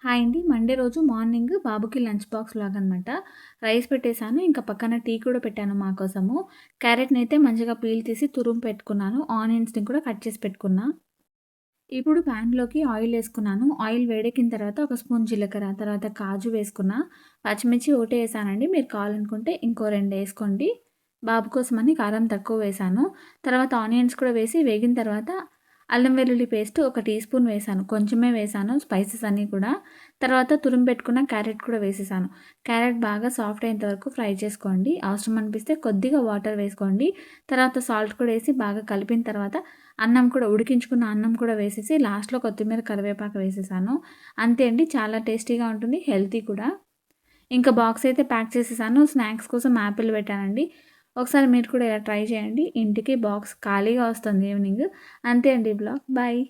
Hi అండి. Monday రోజు morning బాబుకి లంచ్ బాక్స్ లాగనమాట. రైస్ పెట్టేసాను. ఇంకా పక్కన టీ కూడా పెట్టాను మా కోసము. క్యారెట్‌నైతే మంచిగా పీల్ తీసి తురుము పెట్టుకున్నాను. ఆనియన్స్‌ని కూడా కట్ చేసి పెట్టుకున్నా. ఇప్పుడు ప్యాన్‌లోకి ఆయిలేసుకున్నాను. ఆయిల్ వేడెక్కిన తర్వాత ఒక స్పూన్ జీలకర్ర, తర్వాత కాజు వేసుకున్నా. పచ్చిమిర్చి ఒకటే ఏసానండి. మీరు కావాలనుకుంటే ఇంకో 2 ఏసుకోండి. బాబు కోసమని కారం తక్కువ వేశాను. తర్వాత ఆనియన్స్ కూడా వేసి వేగిన తర్వాత అల్లం వెల్లుల్లి పేస్ట్ ఒక టీ స్పూన్ వేశాను. కొంచెమే వేశాను స్పైసెస్ అన్నీ కూడా. తర్వాత తురిమి పెట్టుకున్న క్యారెట్ కూడా వేసేసాను. క్యారెట్ బాగా సాఫ్ట్ అయ్యేంత వరకు ఫ్రై చేసుకోండి. అవసరం అనిపిస్తే కొద్దిగా వాటర్ వేసుకోండి. తర్వాత సాల్ట్ కూడా ఏసి బాగా కలిపిన తర్వాత అన్నం కూడా ఉడికించుకున్న అన్నం కూడా వేసేసి లాస్ట్‌లో కొత్తిమీర, కరివేపాకు వేసేసాను. అంతే అండి. చాలా టేస్టీగా ఉంటుంది. హెల్తీ కూడా. ఇంకా బాక్స్ అయితే ప్యాక్ చేసేసాను. స్నాక్స్ కోసం యాపిల్ పెట్టానండి. ఒకసారి మీరు కూడా ఇలా ట్రై చేయండి. ఇంటికి బాక్స్ ఖాళీగా వస్తుంది ఈవినింగ్. అంతే అండి బ్లాగ్. బాయ్.